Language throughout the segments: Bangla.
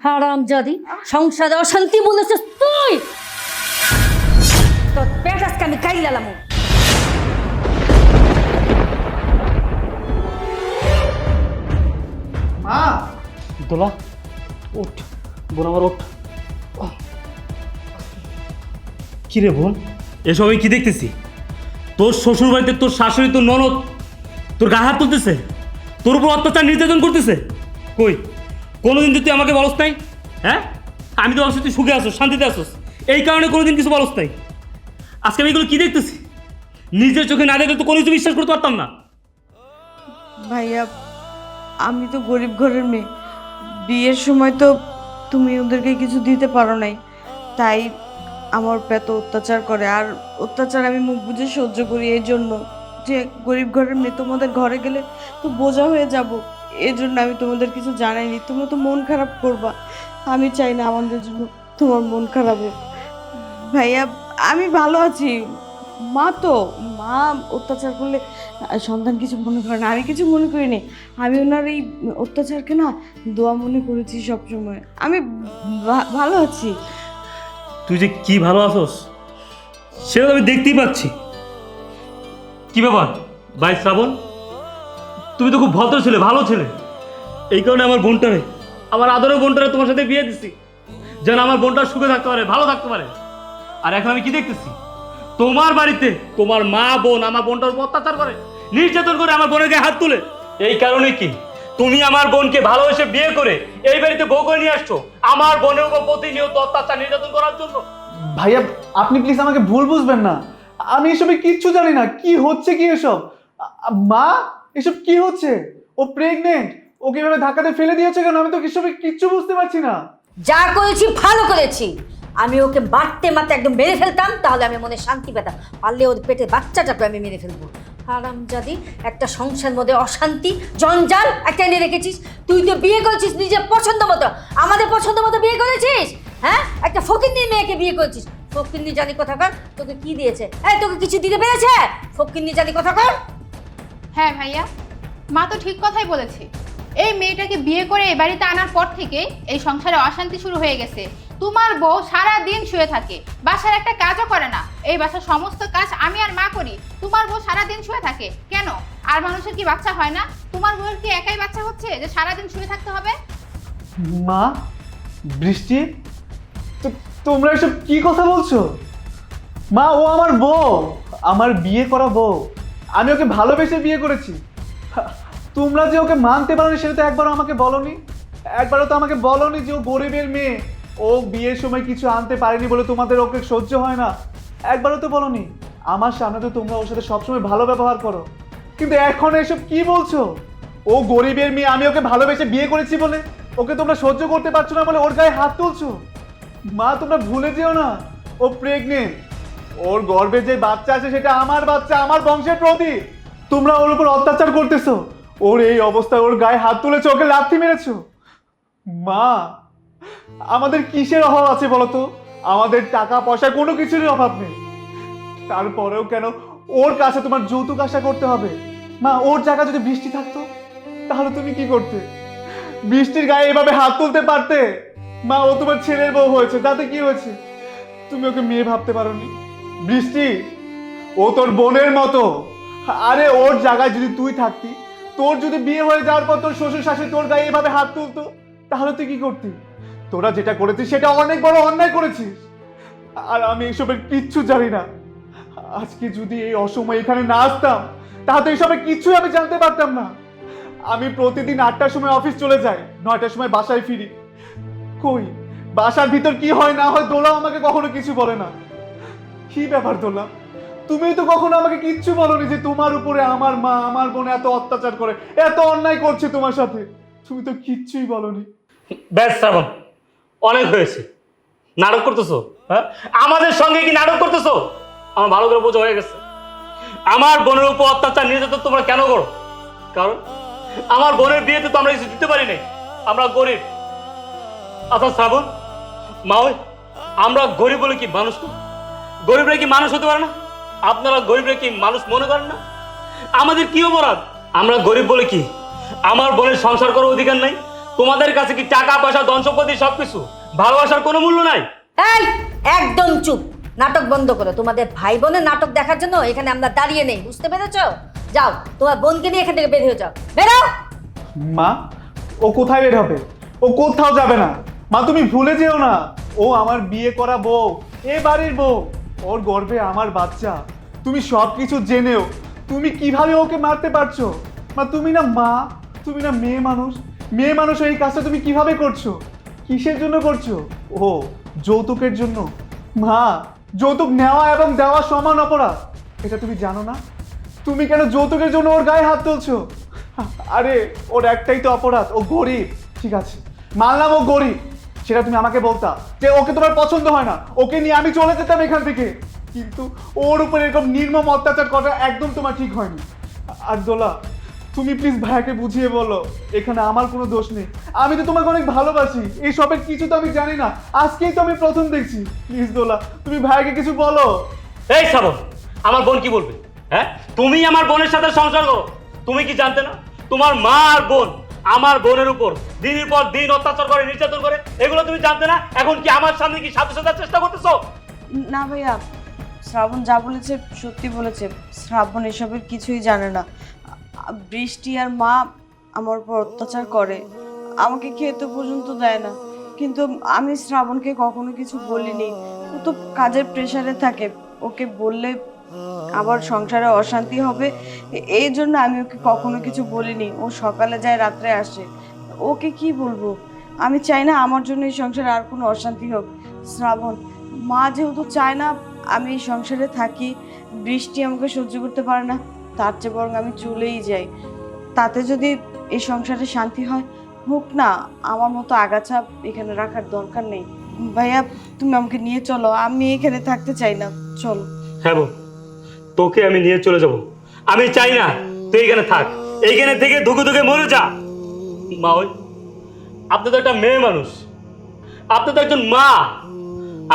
হারামজাদি, সংসারে অশান্তি বলেছিস তুই। তোর পেট আজকে আমি খাইলাম। মা দোলা ওঠ, বোন আমার ওঠ। কি রে বোন, এসব আমি কি দেখতেছি? তোর শ্বশুর বাড়িতে তোর শাশুড়ি, তোর ননদ তোর গায়ে হাত তুলতেছে, তোর উপর অত্যাচার নির্যাতন করতেছে। কই কোনোদিন তুই আমাকে বলস নাই? হ্যাঁ, আমি তো ভাবছি তুই সুখে আসোস, শান্তিতে আসোস, এই কারণে কোনোদিন কিছু বলস নাই। আজকে আমি এগুলো কি দেখতেছি? নিজের চোখে না দেখলে তো কোনো কিছু বিশ্বাস করতে পারতাম না। ভাইয়া, আমি তো গরিব ঘরের মেয়ে। বিয়ের সময় তো তুমি ওদেরকে কিছু দিতে পারো নাই, তাই আমার পেট অত্যাচার করে। আর অত্যাচার আমি মুখ বুজে সহ্য করি, এই জন্য যে গরিব ঘরের মেয়ে, তোমাদের ঘরে গেলে তো বোঝা হয়ে যাব। এই জন্য আমি তোমাদের কিছু জানাইনি। তোমরা তো মন খারাপ করবা, আমি চাই না আমাদের জন্য তোমার মন খারাপ হোক। ভাইয়া, আমি ভালো আছি। মা অত্যাচার করলে সন্তান কিছু মনে করে না, আমি কিছু মনে করিনি। আমি ওনার এই অত্যাচারকে না দোয়া মনে করেছি সবসময়। আমি ভালো আছি। তুই যে কি ভালো আছোস সেটা তো আমি দেখতেই পাচ্ছি। কি ব্যাপার ভাই শ্রাবণ, তুমি তো খুব ভদ্র ছেলে, ভালো ছেলে। এই কারণে আমার বোনটারে, আমার আদরের বোনটারে তোমার সাথে বিয়ে দিছি, যেন আমার বোনটা সুখে থাকতে পারে, ভালো থাকতে পারে। আর এখন আমি কি দেখতেছি? তোমার বাড়িতে তোমার মা বোন আমার বোনটার উপর অত্যাচার করে, নির্যাতন করে, আমার বোনের গায়ে হাত তুলে। এই কারণে কি তুমি আমার বোনকে ভালোবেসে বিয়ে করে এই বাড়িতে বউ করে নিয়ে আসছো আমার বোনের উপর প্রতিনিয়ত অত্যাচার নির্যাতন করার জন্য? ভাইয়া আপনি প্লিজ আমাকে ভুল বুঝবেন না, আমি এসবে কিচ্ছু জানি না। কি হচ্ছে কি এসব? মা, এসব কি হচ্ছে? ও প্রেগনেন্ট, ওকে এভাবে ধাক্কাতে ফেলে দিয়েছে কেন? আমি তো এসবে কিচ্ছু বুঝতে পারছি না। যা করেছি ভালো করেছি। আমি ওকে মারতে মারতে একদম মেরে ফেলতাম, তাহলে আমি মনে শান্তি পেতাম। পারলে ওর পেটে বাচ্চাটাকে আমি মেরে ফেলবো। হারামজাদি, একটা সংসার মধ্যে অশান্তি জঞ্জাল একটা এনে রেখেছিস। তুই তো বিয়ে করেছিস নিজের পছন্দ মতো, আমাদের পছন্দ মতো বিয়ে করেছিস। হ্যাঁ, একটা ফকিন্নির মেয়েকে বিয়ে করেছিস। ফকিন্নি জানি কোথাকার, তোকে কি দিয়েছে? এই, তোকে কিছু দিতে পেরেছে? ফকিন্নি জানি কোথাকার। হ্যাঁ ভাইয়া, মা তো ঠিক কথাই বলেছে। এই মেয়েটাকে বিয়ে করে এই বাড়িতে আনার পর থেকে এই সংসারে অশান্তি শুরু হয়ে গেছে। তোমার বউ সারা দিন শুয়ে থাকে, বাসার একটা কাজও করে না। এই বাসার সমস্ত কাজ আমি আর মা করি, তোমার বউ সারা দিন শুয়ে থাকে কেন? আর মানুষের কি বাচ্চা হয় না? তোমার বউয়ের কি একাই বাচ্চা হচ্ছে যে সারা দিন শুয়ে থাকতে হবে? মা, বৃষ্টি, তোমরা এসব কি কথা বলছো? মা, ও আমার বউ, আমার বিয়ে করা বউ। আমি ওকে ভালোবেসে বিয়ে করেছি। তোমরা যে ওকে মানতে পারোনি সেটা তো একবারও আমাকে বলনি। একবারও তো আমাকে বলনি যে ও গরিবের মেয়ে, ও বিয়ের সময় কিছু আনতে পারেনি বলে তোমাদের ওকে সহ্য হয় না। একবারও তো বলনি। আমার সামনে তো তোমরা ওর সাথে সবসময় ভালো ব্যবহার করো, কিন্তু এখন এসব কি বলছো? ও গরিবের মেয়ে, আমি ওকে ভালোবেসে বিয়ে করেছি বলে ওকে তোমরা সহ্য করতে পারছো না বলে ওর গায়ে হাত তুলছো। মা, তোমরা ভুলে যেও না ও প্রেগনেন্ট। ওর গর্ভে যে বাচ্চা আছে সেটা আমার বাচ্চা, আমার বংশের প্রদীপ। তোমরা ওর উপর অত্যাচার করতেছো, ওর এই অবস্থায় ওর গায়ে হাত তুলেছো, ওকে লাথি মেরেছো। মা, আমাদের কিসের অভাব আছে বলতো? আমাদের টাকা পয়সা কোনো কিছুরই অভাব নেই। তারপরেও কেন ওর কাছে তোমার যৌতুক আশা করতে হবে? মা, ওর জায়গা যদি বৃষ্টি থাকতো তাহলে তুমি কি করতে? বৃষ্টির গায়ে এভাবে হাত তুলতে পারতে? মা, ও তোমার ছেলের বউ হয়েছে, তাতে কি হয়েছে? তুমি ওকে মেয়ে ভাবতে পারোনি? বৃষ্টি, ও তোর বোনের মতো। আরে ওর জায়গায় যদি তুই থাকতি, তোর যদি বিয়ে হয়ে যাওয়ার পর তোর শ্বশুর শাশুড়ি তোর গায়ে এভাবে হাত তুলতো, তাহলে তুই কি করতি? তোরা যেটা করেছিস সেটা অনেক বড় অন্যায় করেছিস। আর আমি এসবের কিচ্ছু জানি না। আজকে যদি এই অসময়ে এখানে না আসতাম তাহলে এসবের কিচ্ছুই আমি জানতে পারতাম না। আমি প্রতিদিন 8টার সময় অফিস চলে যাই, 9টার সময় বাসায় ফিরি। কই বাসার ভিতর কি হয় না হয় দোলা আমাকে কখনো কিছু বলে না। কি ব্যাপার দোলা, তুমি তো কখনো আমাকে কিচ্ছু বলনি যে তোমার উপরে আমার মা আমার বোন এত অত্যাচার করে, এত অন্যায় করছে তোমার সাথে। তুমি তো কিচ্ছুই বলনি। ব্যাস শ্রাবণ, অনেক হয়েছে। নাটক করতেছো? হ্যাঁ, আমাদের সঙ্গে কি নাটক করতেছো? আমার ভালো করে বোঝা হয়ে গেছে। আমার বোনের উপর অত্যাচার নির্যাতন তোমরা কেন করো? কারণ আমার বোনের বিয়েতে তো আমরা কিছু দিতে পারি নাই, আমরা গরিব। আচ্ছা শ্রাবণ, মা, ওই আমরা গরিব বলে কি মানুষ না? গরিবরা কি মানুষ হতে পারে না? আপনারা গরিবরা কি মানুষ মনে করেন না? আমাদের কি অপরাধ? আমরা গরিব বলে কি আমার বোনের সংসার করার অধিকার নাই? তোমাদের কাছে কি টাকা পয়সা ধন সম্পত্তি সবকিছু, ভালোবাসার কোনো মূল্য নাই? এই একদম চুপ, নাটক বন্ধ করো। তোমাদের ভাই বোনের নাটক দেখার জন্য এখানে আমরা দাঁড়িয়ে নেই, বুঝতে পেরেছো? যাও তোমার বোনকে নিয়ে এখান থেকে বের হয়ে যাও, বেরাও। মা, ও কোথায় বের হবে? ও কোথাও যাবে না। মা, তুমি ভুলে যেও না, ও আমার বিয়ে করা বউ, এ বাড়ির বউ, ওর গর্ভে আমার বাচ্চা। তুমি সব কিছু জেনেও তুমি কিভাবে ওকে মারতে পারছো? মা, তুমি না মা, তুমি না মেয়ে মানুষ। মেয়ে মানুষ এই কাজটা তুমি কিভাবে করছো? কিসের জন্য করছো? ও যৌতুকের জন্য। মা, যৌতুক নেওয়া এবং দেওয়া সমান অপরাধ, এটা তুমি জানো না? তুমি কেন যৌতুকের জন্য ওর গায়ে হাত তুলছো? আরে ওর একটাই তো অপরাধ, ও গরিব। ঠিক আছে, মানলাম ও গরিব, সেটা তুমি আমাকে বলতা যে ওকে তোমার পছন্দ হয় না, ওকে নিয়ে আমি চলে যেতাম এখান থেকে। কিন্তু ওর উপর এরকম নির্মম অত্যাচার করা একদম তোমার ঠিক হয়নি। আর দোলা, তুমি প্লিজ ভাইয়াকে বুঝিয়ে বলো এখানে আমার কোনো দোষ নেই। আমি তো তোমাকে অনেক ভালোবাসি, এই সবের কিছু তো আমি জানি না, আজকেই তো আমি প্রথম দেখছি। প্লিজ দোলা, তুমি ভাইয়াকে কিছু বলো। এই শ্রাবণ, আমার বোন কি বলবে? হ্যাঁ, তুমি আমার বোনের সাথে সংসার করো, তুমি কি জানতে না তোমার মা আর বোন আমার বোনের উপর দিনের পর দিন অত্যাচার করে, নির্যাতন করে? এগুলো তুমি জানতে না? এখন কি আমার সামনে কি সাথে সাথে চেষ্টা করতেছো? না ভাইয়া, শ্রাবণ যা বলেছে সত্যি বলেছে। শ্রাবণ এসবের কিছুই জানে না। বৃষ্টি আর মা আমার উপর অত্যাচার করে, আমাকে খেতে পর্যন্ত দেয় না। কিন্তু আমি শ্রাবণকে কখনো কিছু বলিনি, ও তো কাজের প্রেশারে থাকে, ওকে বললে আবার সংসারে অশান্তি হবে, এই জন্য আমি ওকে কখনো কিছু বলিনি। ও সকালে যায় রাত্রে আসে, ওকে কি বলবো? আমি চাই না আমার জন্য এই সংসারে আর কোনো অশান্তি হোক। শ্রাবণ, মা যেহেতু চায় না আমি এই সংসারে থাকি, বৃষ্টি আমাকে সহ্য করতে পারে না, তার চেয়ে বরং আমি চলেই যাই। তাতে যদি এই সংসারে শান্তি হয়, হোক না, আমার মতো আগাছা এখানে রাখার দরকার নেই। ভাইয়া, তুমি আমাকে নিয়ে চলো, আমি এখানে থাকতে চাই না, চলো। হ্যাঁ বোন, তোকে আমি নিয়ে চলে যাব। আমি চাই না তুই এখানে থাক, এইখানে থেকে ধুকে ধুকে মরে যা। মা, ওই আপনি তো একটা মেয়ে মানুষ, আপনি তো একজন মা,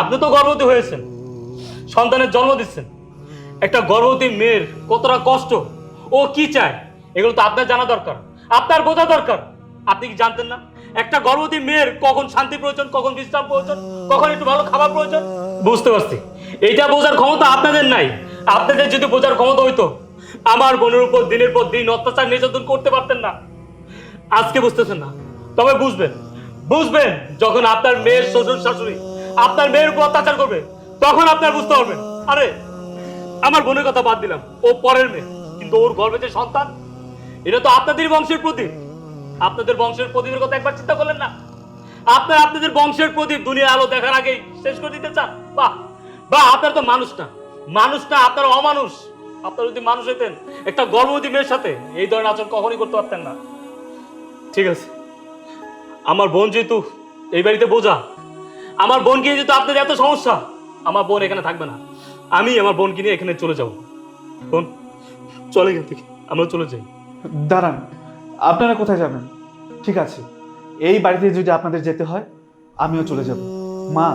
আপনি তো গর্ভবতী হয়েছেন, সন্তানের জন্ম দিচ্ছেন। একটা গর্ভবতী মেয়ের কতটা কষ্ট, ও কি চায়, এগুলো তো আপনার জানা দরকার, আপনার বোঝা দরকার। আপনি কি জানতেন না একটা গর্ভবতী মেয়ের কখন শান্তি প্রয়োজন, কখন বিশ্রাম প্রয়োজন, কখন একটু ভালো খাবার প্রয়োজন? বুঝতে পারছি, এইটা বোঝার ক্ষমতা আপনাদের নাই। আপনাদের যদি বোঝার ক্ষমতা হইতো, আমার বোনের উপর দিনের পর দিন অত্যাচার নির্যাতন করতে পারতেন না। আজকে বুঝতেছেন না, তবে বুঝবেন, বুঝবেন যখন আপনার মেয়ের শ্বশুর শাশুড়ি আপনার মেয়ের উপর অত্যাচার করবে, তখন আপনার বুঝতে পারবেন। আরে আমার বোনের কথা বাদ দিলাম, ও পরের মেয়ে, কিন্তু ওর গর্ভে যে সন্তান, এটা তো আপনাদের বংশের প্রদীপ। আপনাদের বংশের প্রদীপের কথা একবার চিন্তা করলেন না? আপনাদের বংশের প্রদীপ দুনিয়ার আলো দেখার আগেই শেষ করে দিতে চান? বাহ বাহ, আপনার তো মানুষ না, মানুষ না, আপনারা অমানুষ। আপনারা যদি মানুষ হইতেন, একটা গর্ভবতী মেয়ের সাথে এই ধরনের আচরণ কখনই করতে পারতেন না। ঠিক আছে, আমার বোন যেহেতু এই বাড়িতে বোঝা, আমার বোনকে যেহেতু আপনাদের এত সমস্যা, আমার বোন এখানে থাকবে না। আমি আমার বোনকে নিয়ে এখানে চলে যাব। বোন, চলে এখান থেকে, আমরা চলে যাই। দাঁড়ান, আপনারা কোথায় যাবেন? ঠিক আছে, এই বাড়িতে যদি আপনাদের যেতে হয়, আমিও চলে যাব। মা,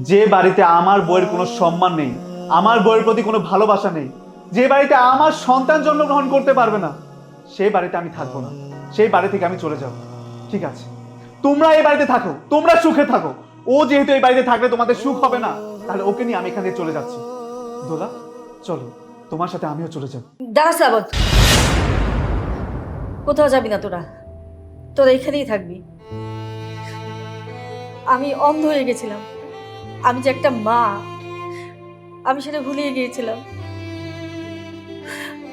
যে বাড়িতে আমার বউয়ের কোনো সম্মান নেই, আমার বউয়ের প্রতি কোনো ভালোবাসা নেই, যে বাড়িতে আমার সন্তান জন্মগ্রহণ করতে পারবে না, সেই বাড়িতে আমি থাকবো না, সেই বাড়ি থেকে আমি চলে যাব। ঠিক আছে, তোমরা এই বাড়িতে থাকো, তোমরা সুখে থাকো। ও যেহেতু এই বাড়িতে থাকলে তোমাদের সুখ হবে না, তাহলে ওকে নিয়ে আমি এখান থেকে চলে যাচ্ছি। দোলা, চলো, তোমার সাথে আমিও চলে যাব। দাঁড়া শ্রাবণ, কোথাও যাবি না তোরা, তোরা এখানেই থাকবি। আমি অন্ধ হয়ে গেছিলাম, আমি যে একটা মা, আমি সেটা ভুলিয়ে গিয়েছিলাম।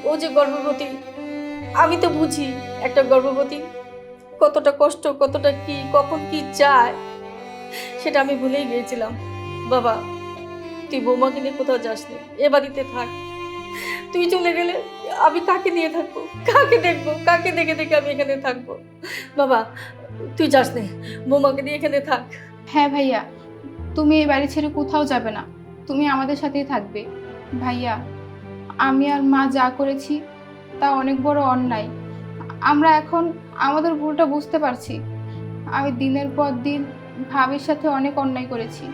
ও যে গর্ভবতী, আমি তো বুঝি একটা গর্ভবতী কতটা কষ্ট, কতটা কি, কখন কি চায়, সেটা আমি ভুলেই গিয়েছিলাম। বাবা, তুই বৌমাকে নিয়ে কোথাও যাস না, এ বাড়িতে থাক। তুই চলে গেলে আমি কাকে নিয়ে থাকবো, কাকে দেখবো, কাকে দেখে দেখে আমি এখানে থাকবো? বাবা, তুই যাস না, বৌমাকে নিয়ে এখানে থাক। হ্যাঁ ভাইয়া, তুমি এই বাড়ি ছেড়ে কোথাও যাবে না, তুমি আমাদের সাথেই থাকবে। ভাইয়া, আমি আর মা যা করেছি তা অনেক বড় অন্যায়। আমরা এখন আমাদের ভুলটা বুঝতে পারছি। আমি দিনের পর দিন ভাবির সাথে অনেক অন্যায় করেছি,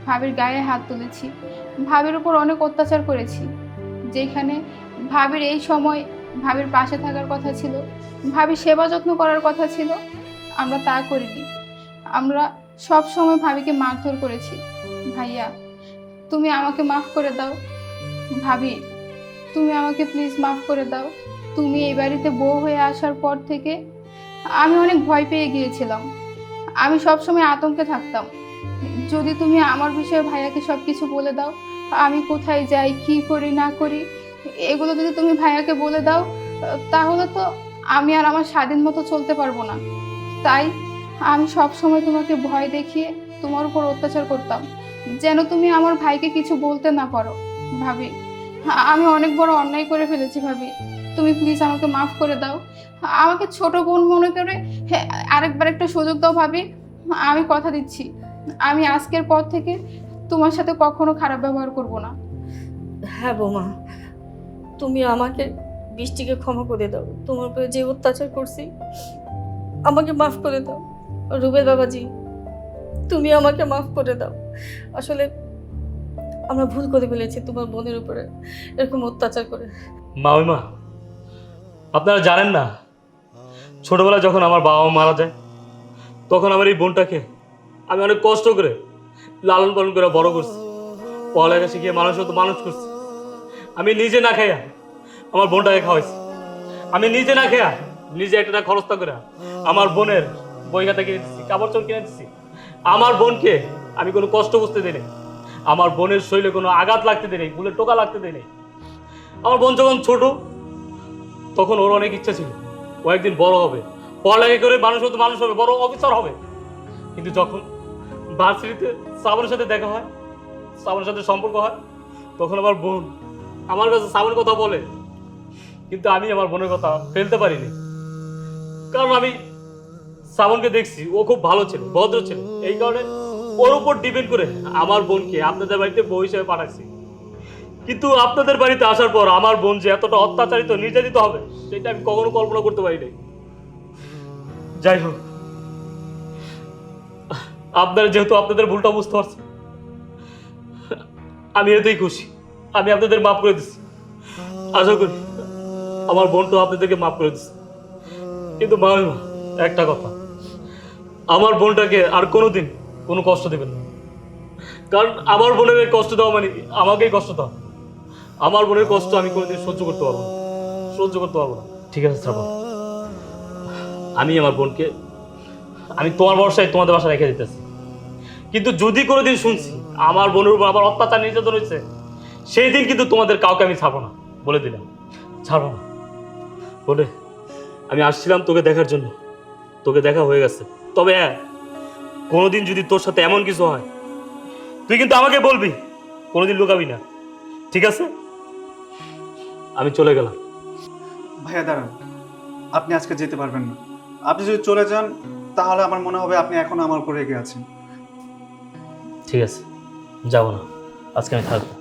ভাবির গায়ে হাত তুলেছি, ভাবির উপর অনেক অত্যাচার করেছি। যেখানে ভাবির এই সময় ভাবির পাশে থাকার কথা ছিল, ভাবির সেবা যত্ন করার কথা ছিল, আমরা তা করিনি। আমরা সব সময় ভাবিকে মারধর করেছি। ভাইয়া, তুমি আমাকে মাফ করে দাও। ভাবি, তুমি আমাকে প্লিজ মাফ করে দাও। তুমি এই বাড়িতে বউ হয়ে আসার পর থেকে আমি অনেক ভয় পেয়ে গিয়েছিলাম। আমি সব সময় আতঙ্কে থাকতাম। যদি তুমি আমার বিষয়ে ভাইয়াকে সব কিছু বলে দাও, আমি কোথায় যাই, কি করি না করি, এগুলো যদি তুমি ভাইয়াকে বলে দাও, তাহলে তো আমি আর আমার স্বাধীন মতো চলতে পারবো না। তাই আমি সব সময় তোমাকে ভয় দেখিয়ে তোমার উপর অত্যাচার করতাম, যেন তুমি আমার ভাইকে কিছু বলতে না পারো। ভাবি, আমি অনেক বড় অন্যায় করে ফেলেছি। ভাবি, তুমি প্লিজ আমাকে মাফ করে দাও। আমাকে ছোট বোন মনে করে আরেকবার একটা সুযোগ দাও। ভাবি, আমি কথা দিচ্ছি, আমি আজকের পর থেকে তোমার সাথে কখনো খারাপ ব্যবহার করব না। হ্যাঁ বৌমা, তুমি আমাকে বৃষ্টিকে ক্ষমা করে দাও। তোমার উপরে যে অত্যাচার করছি, আমাকে মাফ করে দাও। রুবেল বাবাজি, তুমি আমাকে মাফ করে দাও। আসলে আমরা ভুল করে ফেলেছি তোমার বোনের উপরে এরকম অত্যাচার করে। মা, ওই মা, আপনারা জানেন না, ছোটবেলায় যখন আমার বাবা মা মারা যায়, তখন আমার এই বোনটাকে আমি অনেক কষ্ট করে লালন পালন করে বড় করছি, পড়ালেখা শিখিয়ে মানুষের মতো মানুষ করছি। আমি নিজে না খাইয়া আমার বোনটাকে খাওয়াইছি। আমি নিজে না খেয়া নিজে একটা খরচটা করে আমার বোনের বই খাতা কিনে দিচ্ছি, কাপড় চোপড় কিনে দিচ্ছি। আমার বোনকে আমি কোনো কষ্ট বুঝতে দিই নাই, আমার বোনের শরীরে কোনো আঘাত লাগতে দিই নাই, বুলের টোকা লাগতে দিই নাই। আমার বোন যখন ছোট, তখন ওর অনেক ইচ্ছা ছিল ও একদিন বড় হবে, পড়ালেখা করে মানুষ মতো মানুষ হবে, বড় অফিসার হবে। কিন্তু যখন ভার্সিটিতে শ্রাবণের সাথে দেখা হয়, শ্রাবণের সাথে সম্পর্ক হয়, তখন আমার বোন আমার কাছে শ্রাবণের কথা বলে, কিন্তু আমি আমার বোনের কথা ফেলতে পারিনি। কারণ আমি শ্রাবণকে দেখছি, ও খুব ভালো ছিল, ভদ্র ছিল। এই কারণে ওর উপর ডিপেন্ড করে আমার বোনকে আপনাদের বাড়িতে বউ হিসেবে পাঠাচ্ছি। কিন্তু আপনাদের বাড়িতে আসার পর আমার বোন যে এতটা অত্যাচারিত, নির্যাতিত হবে, সেটা আমি কখনো কল্পনা করতে পারিনি। যাই হোক, আপনারা যেহেতু আপনাদের ভুলটা বুঝতে পারছেন, আমি এতেই খুশি। আমি আপনাদের মাফ করে দিচ্ছি। আশা করি আমার বোনটা আপনাদেরকে মাফ করে দিচ্ছে। কিন্তু মা, একটা কথা, আমার বোনটাকে আর কোনোদিন কোনো কষ্ট দেবেন না। কারণ আমার বোনের এই কষ্ট দেওয়া মানে আমাকেই কষ্ট দেওয়া। আমার বোনের কষ্ট আমি কোনোদিন সহ্য করতে পারবো না, সহ্য করতে পারবো না। ঠিক আছে শ্রাবণ, আমি আমার বোনকে আমি তোমার ভরসায় তোমাদের বাসায় রেখে দিতেছি। কিন্তু যদি কোনোদিন শুনছি আমার বোনের উপর আবার অত্যাচার নির্যাতন হয়েছে, সেই দিন কিন্তু তোমাদের কাউকে আমি ছাড়বো না, বলে দিলাম, ছাড়বো না। বলে আমি আসছিলাম তোকে দেখার জন্য, তোকে দেখা হয়ে গেছে। তবে হ্যাঁ, কোনোদিন যদি তোর সাথে এমন কিছু হয়, তুই কিন্তু আমাকে বলবি, কোনোদিন লুকাবি না, ঠিক আছে? আমি চলে গেলাম। ভাইয়া দাঁড়ান, আপনি আজকে যেতে পারবেন না। আপনি যদি চলে যান, তাহলে আমার মনে হবে আপনি এখন আমার উপর রেগে আছেন। ঠিক আছে, যাবো না, আজকে আমি থাকবো।